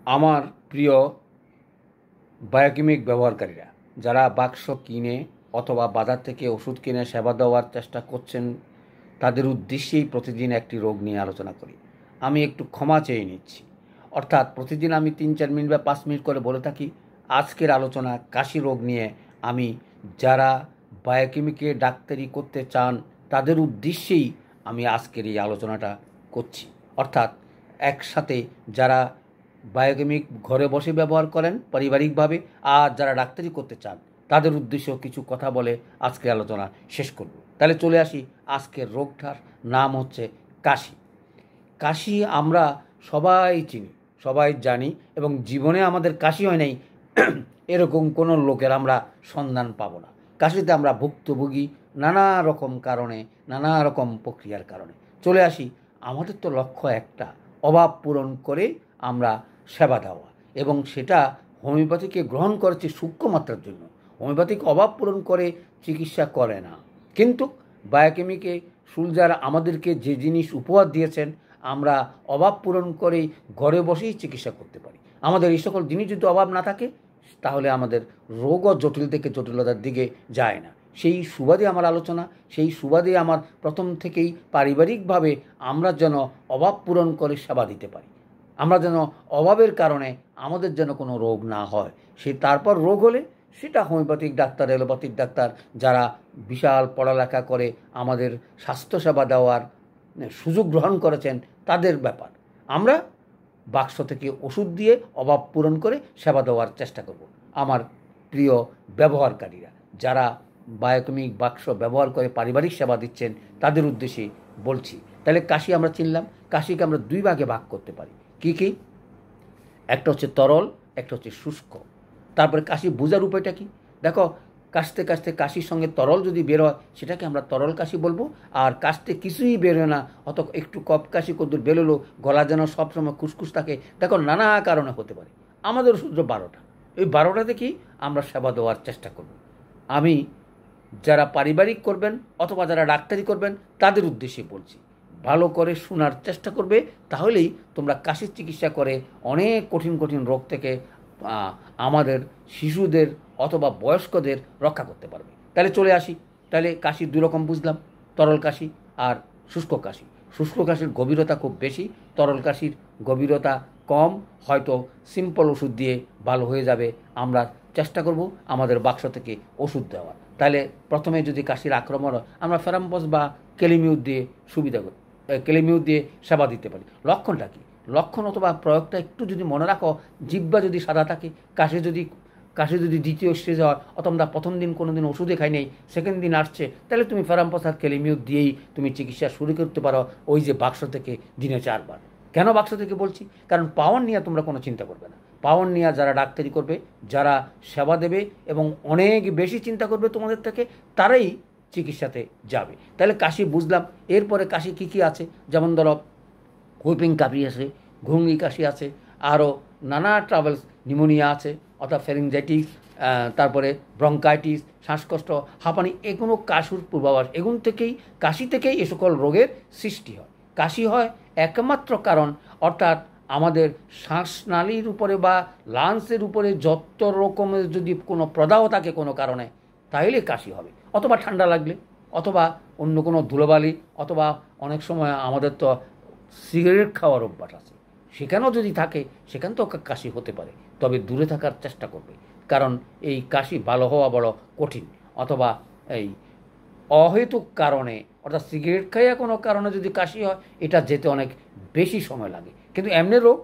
আমার প্রিয় বায়োকেমিক ব্যবহারকারীরা যারা বাক্স কিনে অথবা বাজার থেকে ওষুধ কিনে সেবা দেওয়ার চেষ্টা করছেন, তাদের উদ্দেশ্যেই প্রতিদিন একটি রোগ নিয়ে আলোচনা করি। আমি একটু ক্ষমা চেয়ে নিচ্ছি। অর্থাৎ প্রতিদিন আমি 3-4 মিনিট বা 5 মিনিট করে বলে থাকি। আজকের আলোচনা কাশি রোগ নিয়ে। আমি যারা বায়োকেমিকে ডাক্তারি করতে চান তাদের উদ্দেশ্যেই আমি আজকের এই আলোচনাটা করছি। অর্থাৎ একসাথে যারা বায়োকেমিক ঘরে বসে ব্যবহার করেন পারিবারিকভাবে, আর যারা ডাক্তারি করতে চান তাদের উদ্দেশ্যেও কিছু কথা বলে আজকের আলোচনা শেষ করব। তাহলে চলে আসি। আজকের রোগটার নাম হচ্ছে কাশি। কাশি আমরা সবাই চিনি, সবাই জানি, এবং জীবনে আমাদের কাশি হয় নাই এরকম কোনো লোকের আমরা সন্ধান পাবো না। কাশিতে আমরা ভুক্তভোগী নানা রকম কারণে, নানা রকম প্রক্রিয়ার কারণে। চলে আসি। আমাদের তো লক্ষ্য একটা, অভাব পূরণ করে আমরা সেবা দেওয়া, এবং সেটা হোমিওপ্যাথিকে গ্রহণ করেছে সূক্ষ্ম মাত্রার জন্য। হোমিওপ্যাথিক অভাব পূরণ করে চিকিৎসা করে না, কিন্তু বায়োকেমিকে সুলজার আমাদেরকে যে জিনিস উপহার দিয়েছেন, আমরা অভাব পূরণ করেই ঘরে বসেই চিকিৎসা করতে পারি। আমাদের এই সকল জিনিস যদি অভাব না থাকে, তাহলে আমাদের রোগও জটিল থেকে জটিলতার দিকে যায় না। সেই সুবাদে আমার আলোচনা, সেই সুবাদে আমার প্রথম থেকেই পারিবারিকভাবে আমরা যেন অভাব পূরণ করে সেবা দিতে পারি। আমরা যেন অভাবের কারণে আমাদের যেন কোনো রোগ না হয়। তারপর রোগ হলে সেটা হোমিওপ্যাথিক ডাক্তার, এলোপ্যাথিক ডাক্তার যারা বিশাল পড়ালেখা করে আমাদের স্বাস্থ্যসেবা দেওয়ার সুযোগ গ্রহণ করেছেন তাদের ব্যাপার। আমরা বাক্স থেকে ওষুধ দিয়ে অভাব পূরণ করে সেবা দেওয়ার চেষ্টা করব। আমার প্রিয় ব্যবহারকারীরা যারা বায়োকেমিক বাক্স ব্যবহার করে পারিবারিক সেবা দিচ্ছেন তাদের উদ্দেশ্যে বলছি। তাহলে কাশি আমরা চিনলাম। কাশিকে আমরা 2 ভাগে ভাগ করতে পারি। কি কি? একটা হচ্ছে তরল, একটা হচ্ছে শুষ্ক। তারপরে কাশি বোঝার উপায়টা কি? দেখো, কাশতে কাশতে কাশির সঙ্গে তরল যদি বের হয় সেটাকে আমরা তরল কাশি বলবো। আর কাশতে কিছুই বেরোয় না, অত একটু কপ কাশি কদ্দূর বেরোলো, গলা যেন সবসময় খুসখুস থাকে, দেখো নানা কারণে হতে পারে। আমাদের ওষুধ 12টা। এই 12টাতে কি আমরা সেবা দেওয়ার চেষ্টা করব। আমি যারা পারিবারিক করবেন অথবা যারা ডাক্তারি করবেন তাদের উদ্দেশ্যে বলছি, ভালো করে শোনার চেষ্টা করবে, তাহলেই তোমরা কাশির চিকিৎসা করে অনেক কঠিন কঠিন রোগ থেকে আমাদের শিশুদের অথবা বয়স্কদের রক্ষা করতে পারবে। তাহলে চলে আসি। তাহলে কাশির 2 রকম বুঝলাম, তরল কাশি আর শুষ্ক কাশি। শুষ্ক কাশির গভীরতা খুব বেশি, তরল কাশির গভীরতা কম। হয়তো সিম্পল ওষুধ দিয়ে ভালো হয়ে যাবে। আমরা চেষ্টা করব আমাদের বাক্স থেকে ওষুধ দেওয়ার। তাহলে প্রথমে যদি কাশির আক্রমণ হয়, আমরা ফেরাম্পস বা কেলিমিউট দিয়ে সুবিধা করি, কেলিমিউট দিয়ে সেবা দিতে পারি। লক্ষণটা কি? লক্ষণ অথবা প্রয়োগটা একটু যদি মনে রাখো, জিহ্বা যদি সাদা থাকে, কাশি যদি দ্বিতীয় স্টেজ হয়, অথবা আমরা প্রথম দিন কোনো দিন ওষুধে খাই নেই, সেকেন্ড দিন আসছে, তাহলে তুমি ফেরাম্পস আর কেলিমিউট দিয়েই তুমি চিকিৎসা শুরু করতে পারো, ওই যে বাক্স থেকে দিনে 4 বার। কেন বাক্স থেকে বলছি? কারণ পাওয়ার নিয়ে তোমরা কোনো চিন্তা করবে না। পাওয়ার নিয়ে যারা ডাক্তারি করবে, যারা সেবা দেবে এবং অনেক বেশি চিন্তা করবে তোমাদের থেকে, তারাই চিকিৎসাতে যাবে। তাহলে কাশি বুঝলাম। এরপরে কাশি কী কী আছে? যেমন ধরো হুইপিং কাশি আছে, ঘুঙ্গি কাশি আছে, আরও নানা ট্রাভেলস নিউমোনিয়া আছে, অর্থাৎ ফ্যারিঞ্জাইটিস, তারপরে ব্রঙ্কাইটিস, শ্বাসকষ্ট, হাঁপানি, এগুলো কাশির পূর্বাভাস। কাশি থেকেই এ সকল রোগের সৃষ্টি হয়। কাশি হয় একমাত্র কারণ, অর্থাৎ আমাদের শ্বাসনালীর উপরে বা লাংসের উপরে যত রকমের যদি কোনো প্রদাহ থাকে কোনো কারণে, তাহলে কাশি হবে। অথবা ঠান্ডা লাগলে, অথবা অন্য কোনো ধুলোবালি, অথবা অনেক সময় আমাদের তো সিগারেট খাওয়ার অভ্যাস আছে, সেখানেও যদি থাকে, সেখান তো কাশি হতে পারে। তবে দূরে থাকার চেষ্টা করবে, কারণ এই কাশি ভালো হওয়া বড় কঠিন। অথবা এই অহেতুক কারণে, অর্থাৎ সিগারেট খাইয়া কোনো কারণে যদি কাশি হয়, এটা যেতে অনেক বেশি সময় লাগে। কিন্তু এমনি রোগ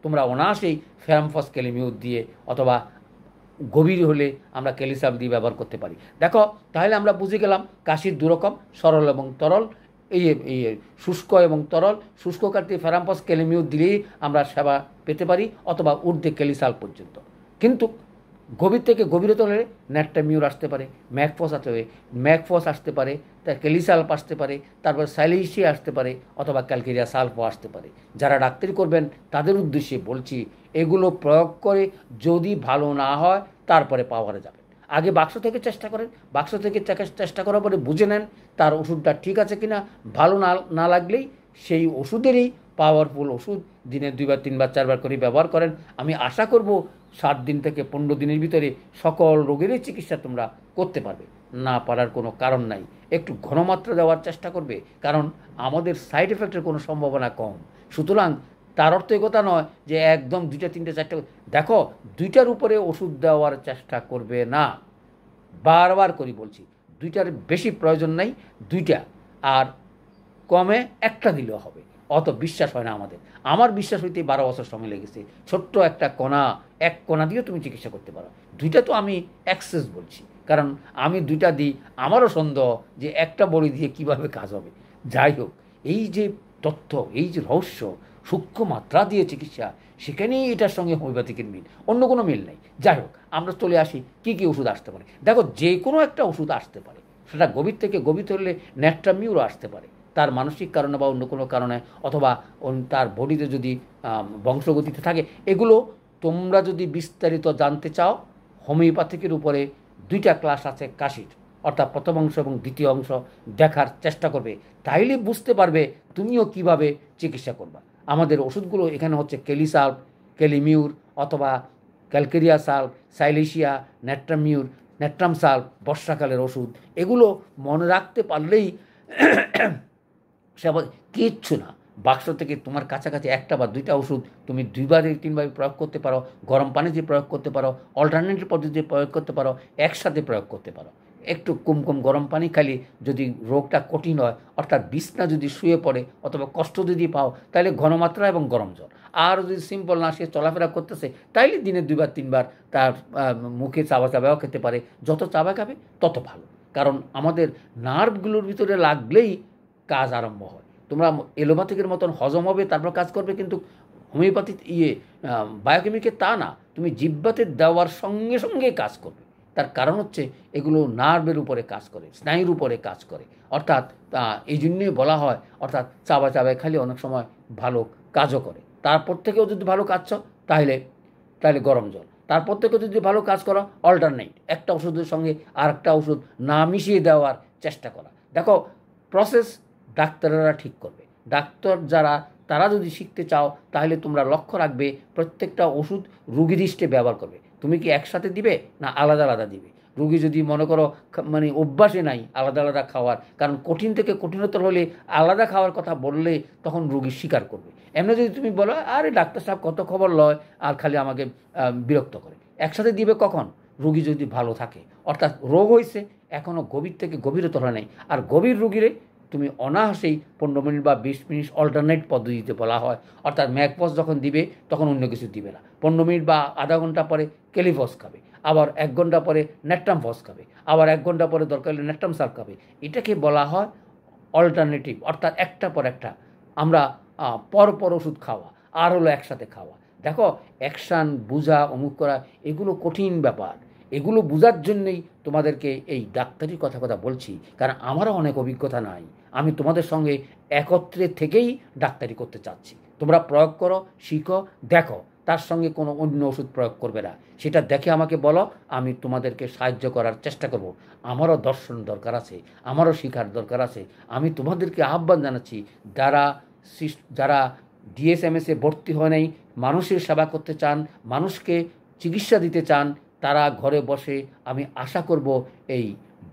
তোমরা অনায়াসেই ফেরাম্পস কেলিমিউট দিয়ে, অথবা গভীর হলে আমরা ক্যালিসাম দিয়ে ব্যবহার করতে পারি। দেখো, তাহলে আমরা বুঝে গেলাম কাশির 2 রকম, সরল এবং তরল। এই শুষ্ক এবং তরল। শুষ্ক কাটতে ফেরাম্পস কেলিমিউট দিলেই আমরা সেবা পেতে পারি, অথবা ঊর্ধ্বে ক্যালিসাল পর্যন্ত। কিন্তু গভীর থেকে গভীরতা হলে ন্যাট্টামিউর আসতে পারে, ম্যাকফস আসতে পারে, তার ক্যালিসাল্প আসতে পারে, তারপর সাইলিসিয়া আসতে পারে, অথবা ক্যালকেরিয়া সালফো আসতে পারে। যারা ডাক্তারি করবেন তাদের উদ্দেশ্যে বলছি, এগুলো প্রয়োগ করে যদি ভালো না হয় তারপরে পাওয়ারে যাবেন। আগে বাক্স থেকে চেষ্টা করেন। বাক্স থেকে চেষ্টা করার পরে বুঝে নেন তার ওষুধটা ঠিক আছে কিনা। ভালো না লাগলেই সেই ওষুধেরই পাওয়ারফুল ওষুধ দিনে 2বার 3বার 4বার করে ব্যবহার করেন, আমি আশা করব 7 দিন থেকে 15 দিনের ভিতরে সকল রোগেরই চিকিৎসা তোমরা করতে পারবে। না পারার কোনো কারণ নাই। একটু ঘনমাত্রা দেওয়ার চেষ্টা করবে, কারণ আমাদের সাইড এফেক্টের কোনো সম্ভাবনা কম। সুতরাং তার অর্থ এই কথা নয় যে একদম 2টা 3টে 4টে দেখো, 2টার উপরে ওষুধ দেওয়ার চেষ্টা করবে না। বারবার করে বলছি, 2টার বেশি প্রয়োজন নাই, 2টা আর কমে একটা দিলেও হবে। অত বিশ্বাস হয় না আমাদের। আমার বিশ্বাস হইতে 12 বছর সময় লেগেছে। ছোট্ট একটা কণা, এক কণা দিয়েও তুমি চিকিৎসা করতে পারো। 2টা তো আমি অ্যাক্সেস বলছি, কারণ আমি 2টা দিই, আমারও সন্দেহ যে একটা বড়ি দিয়ে কিভাবে কাজ হবে। যাই হোক, এই যে তথ্য, এই যে রহস্য, সূক্ষ্ম মাত্রা দিয়ে চিকিৎসা, সেখানেই এটার সঙ্গে হোমিওপ্যাথিকের মিল, অন্য কোনো মিল নেই। যাই হোক, আমরা চলে আসি কী কী ওষুধ আসতে পারে। দেখো, যে কোনো একটা ওষুধ আসতে পারে, সেটা গভীর থেকে গভীর হলে ন্যাট্রামিউরও আসতে পারে, তার মানসিক কারণে বা অন্য কোনো কারণে, অথবা তার বডিতে যদি বংশগতিতে থাকে। এগুলো তোমরা যদি বিস্তারিত জানতে চাও, হোমিওপ্যাথিকের উপরে 2টা ক্লাস আছে কাশির, অর্থাৎ প্রথম অংশ এবং দ্বিতীয় অংশ দেখার চেষ্টা করবে, তাইলে বুঝতে পারবে তুমিও কিভাবে চিকিৎসা করবা। আমাদের ওষুধগুলো এখানে হচ্ছে কেলিসাল্ভ, কেলিমিউর, অথবা ক্যালকেরিয়া সাল্ভ, সাইলেশিয়া, ন্যাট্রামিউর, ন্যাট্রাম সাল্ভ, বর্ষাকালের ওষুধ। এগুলো মনে রাখতে পারলেই সে কিচ্ছু না। বাক্স থেকে তোমার কাছাকাছি 1টা বা 2টা ওষুধ তুমি 2বার 3বার প্রয়োগ করতে পারো, গরম পানিতে প্রয়োগ করতে পারো, অল্টারনেটিভ পদ্ধতিতে প্রয়োগ করতে পারো, একসাথে প্রয়োগ করতে পারো। একটু কম গরম পানি খালি, যদি রোগটা কঠিন হয়, অর্থাৎ বিছনা যদি শুয়ে পড়ে অথবা কষ্ট যদি পাও, তাহলে ঘনমাত্রা এবং গরম জল। আর যদি সিম্পল না, সে চলাফেরা করতেছে, তাইলে দিনে 2বার 3বার তার মুখে চাবাও খেতে পারে। যত চাবা খাবে তত ভালো, কারণ আমাদের নার্ভগুলোর ভিতরে লাগলেই কাজ আরম্ভ হয়। তোমরা এলোপ্যাথিকের মতন হজম হবে, তারপর কাজ করবে, কিন্তু হোমিওপ্যাথি বায়োকেমিকে তা না, তুমি জিহ্বাতে দেওয়ার সঙ্গে সঙ্গে কাজ করবে। তার কারণ হচ্ছে এগুলো নার্ভের উপরে কাজ করে, স্নায়ুর উপরে কাজ করে। অর্থাৎ এই জন্যই বলা হয়, অর্থাৎ চাবায় খালি অনেক সময় ভালো কাজও করে। তারপর থেকেও যদি ভালো কাজ তাহলে গরম জল। তারপর থেকেও যদি ভালো কাজ করো, অল্টারনেট, একটা ওষুধের সঙ্গে আর একটা ওষুধ না মিশিয়ে দেওয়ার চেষ্টা করা। দেখো, প্রসেস ডাক্তাররা ঠিক করবে। ডাক্তার যারা, তারা যদি শিখতে চাও, তাহলে তোমরা লক্ষ্য রাখবে প্রত্যেকটা ওষুধ রুগী দৃষ্টে ব্যবহার করবে। তুমি কি একসাথে দিবে না আলাদা আলাদা দিবে? রুগী যদি মনে করো মানে অভ্যাসে নাই আলাদা আলাদা খাওয়ার, কারণ কঠিন থেকে কঠিনতর হলে আলাদা খাওয়ার কথা বললে তখন রুগী স্বীকার করবে। এমনি যদি তুমি বলো, আরে ডাক্তার সাহেব কত খবর লয় আর খালি আমাকে বিরক্ত করে, একসাথে দিবে কখন? রুগী যদি ভালো থাকে, অর্থাৎ রোগ হয়েছে, এখনও গভীর থেকে গভীরতর হয় নাই। আর গভীর রুগীরে তুমি অনায়াসেই 15 মিনিট বা 20 মিনিট অল্টারনেট পদ্ধতিতে বলা হয়। অর্থাৎ ম্যাকপস যখন দিবে তখন অন্য কিছু দিবে না। 15 মিনিট বা আধা ঘন্টা পরে কেলিফস খাবে, আবার 1 ঘন্টা পরে ন্যাট্রাম ফস খাবে, আবার 1 ঘন্টা পরে দরকার হলে ন্যাট্রাম সাল্ভ খাবে। এটাকে বলা হয় অল্টারনেটিভ, অর্থাৎ একটা পর একটা। আমরা পর ওষুধ খাওয়া আর হলো একসাথে খাওয়া। দেখো, অ্যাকশান বোঝা, অমুক করা, এগুলো কঠিন ব্যাপার। এগুলো বোঝার জন্যই তোমাদেরকে এই ডাক্তারি কথা বলছি, কারণ আমারও অনেক অভিজ্ঞতা নাই। আমি তোমাদের সঙ্গে একত্রে থেকেই ডাক্তারি করতে চাচ্ছি। তোমরা প্রয়োগ করো, শিখো, দেখো, তার সঙ্গে কোনো অন্য ওষুধ প্রয়োগ করবে না। সেটা দেখে আমাকে বলো, আমি তোমাদেরকে সাহায্য করার চেষ্টা করব। আমারও দর্শন দরকার আছে, আমারও শিখার দরকার আছে। আমি তোমাদেরকে আহ্বান জানাচ্ছি, যারা ডিএসএমএসে ভর্তি হয় নাই, মানুষের সেবা করতে চান, মানুষকে চিকিৎসা দিতে চান, তারা ঘরে বসে, আমি আশা করব, এই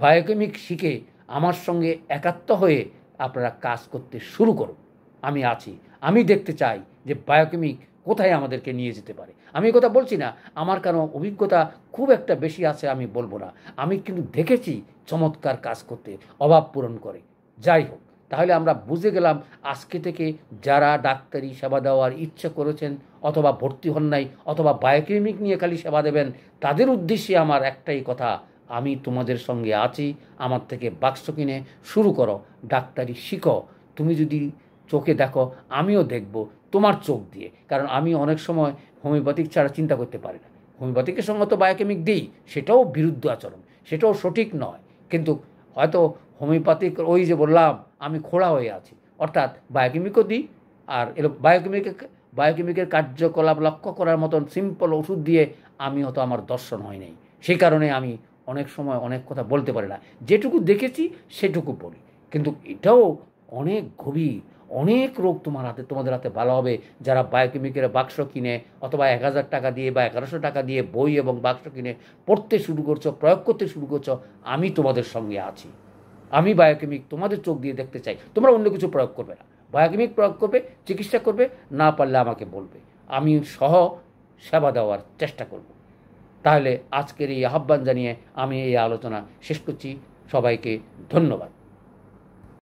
বায়োকেমিক শিখে আমার সঙ্গে একাত্ম হয়ে আপনারা কাজ করতে শুরু করুন। আমি আছি, আমি দেখতে চাই যে বায়োকেমিক কোথায় আমাদেরকে নিয়ে যেতে পারে। আমি এই কথা বলছি না, আমার কারণ অভিজ্ঞতা খুব একটা বেশি আছে আমি বলবো না, আমি কিন্তু দেখেছি চমৎকার কাজ করতে, অভাব পূরণ করে। যাই হোক, তাহলে আমরা বুঝে গেলাম, আজকে থেকে যারা ডাক্তারি সেবা দেওয়ার ইচ্ছা করেছেন, অথবা ভর্তি হন নাই, অথবা বায়োকেমিক নিয়ে খালি সেবা দেবেন, তাদের উদ্দেশ্যে আমার একটাই কথা, আমি তোমাদের সঙ্গে আছি। আমার থেকে বাক্স কিনে শুরু করো, ডাক্তারি শিখো। তুমি যদি চোখে দেখো, আমিও দেখব তোমার চোখ দিয়ে, কারণ আমি অনেক সময় হোমিওপ্যাথিক ছাড়া চিন্তা করতে পারি না। হোমিওপ্যাথিকের সঙ্গে তো বায়োকেমিক দিই, সেটাও বিরুদ্ধ আচরণ, সেটাও সঠিক নয়। কিন্তু হয়তো হোমিওপ্যাথিক, ওই যে বললাম, আমি খোড়া হয়ে আছি, অর্থাৎ বায়োকেমিকও দিই, আর বায়োকেমিকের কার্যকলাপ লক্ষ্য করার মতন সিম্পল ওষুধ দিয়ে আমি হয়তো আমার দর্শন হয় নাই। সেই কারণে আমি অনেক সময় অনেক কথা বলতে পারি না, যেটুকু দেখেছি সেটুকু বলি। কিন্তু এটাও অনেক গভীর, অনেক রোগ তোমাদের হাতে ভালো হবে। যারা বায়োকেমিকের বাক্স কিনে অথবা 1000 টাকা দিয়ে বা 1100 টাকা দিয়ে বই এবং বাক্স কিনে পড়তে শুরু করছো, প্রয়োগ করতে শুরু করছো, আমি তোমাদের সঙ্গে আছি। আমি বায়োকেমিক তোমাদের চোখ দিয়ে দেখতে চাই। তোমরা অন্য কিছু প্রয়োগ করবে না, বায়োকেমিক প্রয়োগ করবে, চিকিৎসা করবে, না পারলে আমাকে বলবে, আমি সহ সেবা দেওয়ার চেষ্টা করব। তাহলে আজকের এই আহ্বান জানিয়ে আমি এই আলোচনা শেষ করছি। সবাইকে ধন্যবাদ।